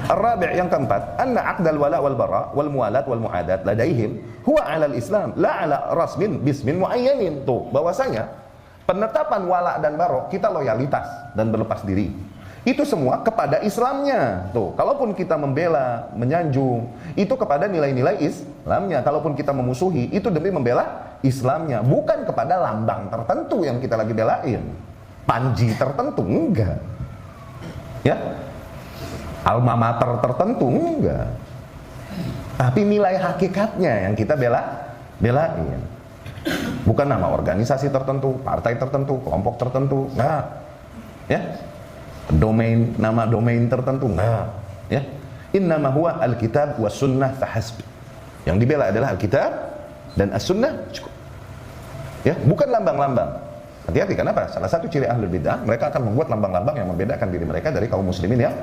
Ar-rabi' yang keempat, anna aqdal wala wal bara wal muwalat wal muadat ladaihim huwa 'ala al-islam la 'ala rasmin bismin muayyanin. Tuh, bahwasanya penetapan wala dan bara kita loyalitas dan berlepas diri. Itu semua kepada Islamnya. Tuh, kalaupun kita membela, menyanjung, itu kepada nilai-nilai Islamnya. Kalaupun kita memusuhi, itu demi membela Islamnya, bukan kepada lambang tertentu yang kita lagi belain. Panji tertentu, enggak. Ya. Alma mater tertentu, enggak. Tapi nilai hakikatnya yang kita belain. Bukan nama organisasi tertentu, partai tertentu, kelompok tertentu, enggak. Ya. Nama domain tertentu, enggak. Ya. Innama huwa alkitab was sunnah fahasb. Yang dibela adalah alkitab dan as-sunnah, cukup. Ya, bukan lambang-lambang. Hati-hati, kenapa? Salah satu ciri ahli bid'ah, mereka akan membuat lambang-lambang yang membedakan diri mereka dari kaum muslimin yang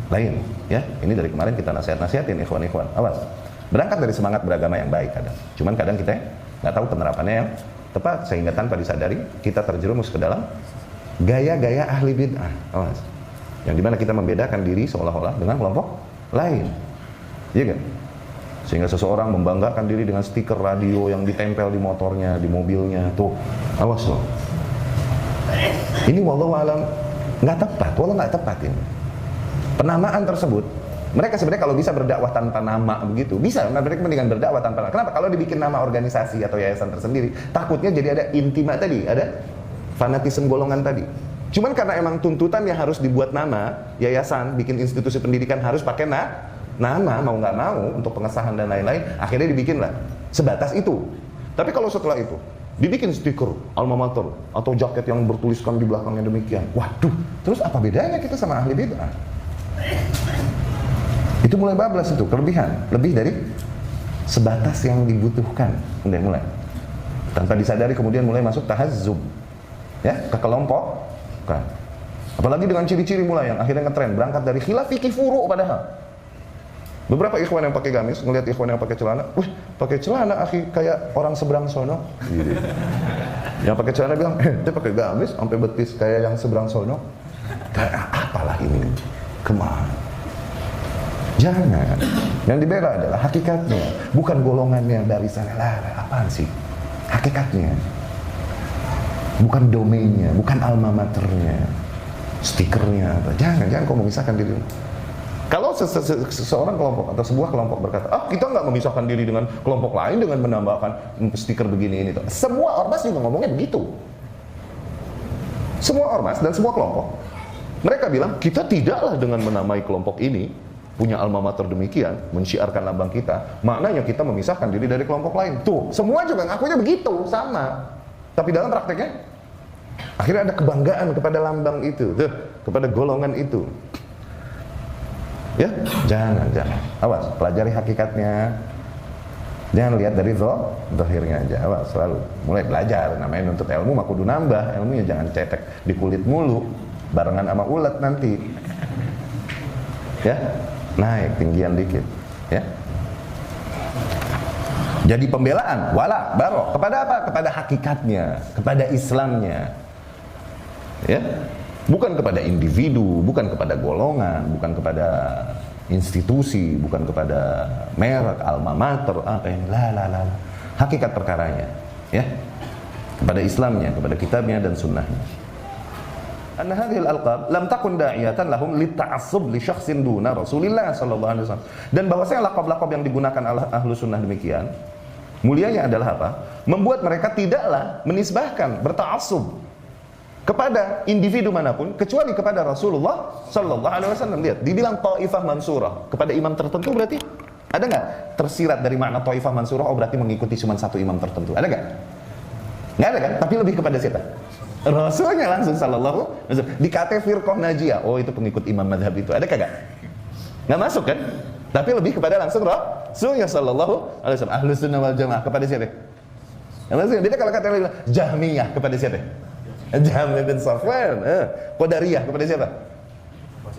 lain. Ya, ini dari kemarin kita nasihatin ikhwan-ikhwan. Awas. Berangkat dari semangat beragama yang baik kadang. Cuman kadang kita nggak tahu penerapannya yang tepat, sehingga tanpa disadari kita terjerumus ke dalam gaya-gaya ahli bid'ah. Awas. Yang dimana kita membedakan diri seolah-olah dengan kelompok lain. Iya kan? Sehingga seseorang membanggakan diri dengan stiker radio yang ditempel di motornya, di mobilnya. Tuh, awas loh. Ini wallahu alam nggak tepat, nggak tepat ini. Penamaan tersebut, mereka sebenarnya kalau bisa berdakwah tanpa nama begitu, bisa. Mereka mendingan berdakwah tanpa nama. Kenapa? Kalau dibikin nama organisasi atau yayasan tersendiri, takutnya jadi ada intima tadi, ada fanatisme golongan tadi. Cuman karena emang tuntutannya harus dibuat nama, yayasan, bikin institusi pendidikan harus pakai nama, mau nggak mau untuk pengesahan dan lain-lain, akhirnya dibikin lah. Sebatas itu. Tapi kalau setelah itu dibikin stiker alma mater atau jaket yang bertuliskan di belakangnya demikian, waduh, terus apa bedanya kita sama ahli bid'ah? Itu mulai bablas, itu kelebihan, lebih dari sebatas yang dibutuhkan. Mulai tanpa disadari kemudian mulai masuk tahazzub, ya, ke kelompok kan. Apalagi dengan ciri-ciri mulai yang akhirnya ngetren, berangkat dari khilaf fikih furu'. Padahal beberapa ikhwan yang pakai gamis ngelihat ikhwan yang pakai celana, wih, pakai celana akhi kayak orang seberang sono gitu. Yang pakai celana bilang, dia pakai gamis sampai betis kayak yang seberang sono. Kayak apalah ini, kemana? Jangan. Yang dibela adalah hakikatnya, bukan golongannya, barisannya. Apaan sih hakikatnya? Bukan domainnya, bukan alma maternya, stikernya apa. Jangan kau memisahkan diri. Kalau seseorang kelompok atau sebuah kelompok berkata, kita nggak memisahkan diri dengan kelompok lain dengan menambahkan stiker begini ini. Semua ormas juga ngomongnya begitu. Semua ormas dan semua kelompok, mereka bilang, kita tidaklah dengan menamai kelompok ini punya alma mater demikian, mensyiarkan lambang kita, maknanya kita memisahkan diri dari kelompok lain. Tuh, semua juga ngakunya begitu, sama. Tapi dalam prakteknya, akhirnya ada kebanggaan kepada lambang itu, tuh, kepada golongan itu. Ya, jangan. Awas, pelajari hakikatnya. Jangan lihat dari zahirnya aja. Awas, selalu mulai belajar. Namanya nuntut ilmu, maka kudu nambah ilmunya, jangan cetek di kulit mulu, barengan sama ulet nanti. Ya, naik tinggian dikit. Ya. Jadi pembelaan wala baro kepada apa? Kepada hakikatnya, kepada Islamnya. Ya. Bukan kepada individu, bukan kepada golongan, bukan kepada institusi, bukan kepada merek, alma mater, apa yang la. Hakikat perkaranya, ya. Kepada Islamnya, kepada kitabnya dan sunnahnya. Anna hadhil alqab lam takun da'iyatan lahum lita'assub li syakhsin duna Rasulillah sallallahu alaihi wasallam. Dan bahwasanya laqab-laqab yang digunakan ahlu sunnah demikian, mulianya adalah apa? Membuat mereka tidaklah menisbahkan, berta'assub kepada individu manapun kecuali kepada Rasulullah sallallahu alaihi wasallam. Lihat, dibilang taifah mansurah kepada imam tertentu, berarti ada nggak tersirat dari makna taifah mansurah? Oh, berarti mengikuti cuma satu imam tertentu. Ada nggak? Nggak ada kan? Tapi lebih kepada siapa? Rasulnya langsung sallallahu alaihi wasallam. Dikata firqah najiyah, oh itu pengikut imam madhab itu. Ada kagak? Nggak masuk kan? Tapi lebih kepada langsung Rasulnya sallallahu alaihi wasallam. Ahlus sunnah wal jamaah kepada siapa? Langsung. Dia kalau kata Jahmiyah kepada siapa? Jahmiyah bin Safwan. Qadariyah kepada siapa?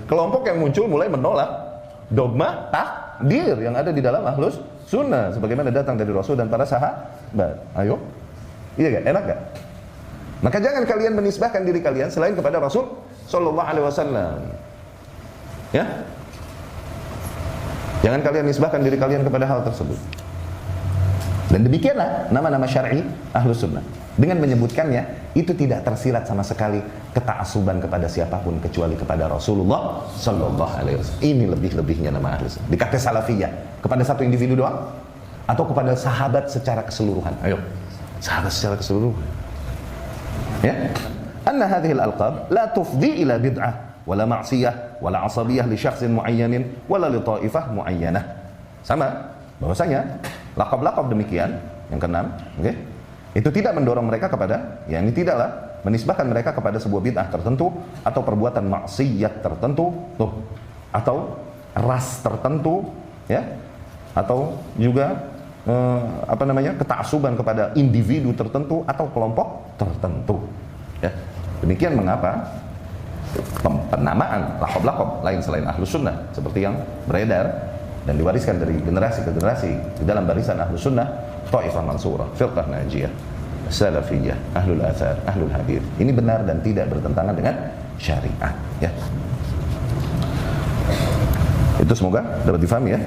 Kelompok yang muncul mulai menolak dogma takdir yang ada di dalam ahlus sunnah sebagaimana datang dari Rasul dan para sahabat. Ayo, iya gak? Enak gak? Maka jangan kalian menisbahkan diri kalian selain kepada Rasul sallallahu alaihi wasallam. Ya. Jangan kalian nisbahkan diri kalian kepada hal tersebut. Dan demikianlah nama-nama syar'i Ahlus Sunnah. Dengan menyebutkannya, itu tidak tersirat sama sekali keta'asuban kepada siapapun kecuali kepada Rasulullah Sallallahu Alaihi Wasallam. Ini lebih-lebihnya nama Ahlus Sunnah. Dikata salafiyah kepada satu individu doang, atau kepada sahabat secara keseluruhan. Ayo, sahabat secara keseluruhan. Ya, anna hadhil alqab la tufdi ila bid'ah, wala ma'siyah, wala asabiyah li syakhsin muayyanin, wala li ta'ifah muayyanah. Sama, bahwasanya lakab-lakab demikian, yang keenam, okay, itu tidak mendorong mereka kepada, ya ini tidaklah menisbahkan mereka kepada sebuah bid'ah tertentu atau perbuatan maksiat tertentu, tuh, atau ras tertentu, ya, atau juga keta'asuban kepada individu tertentu atau kelompok tertentu. Ya, demikian mengapa penamaan lakab-lakab lain selain Ahlus Sunnah seperti yang beredar dan diwariskan dari generasi ke generasi di dalam barisan Ahlus Sunnah, Taifah Mansurah, Firqah Najiyah, Salafiyah, Ahlul Athar, Ahlul Hadith. Ini benar dan tidak bertentangan dengan syariat, ya. Itu semoga dapat difahami, ya.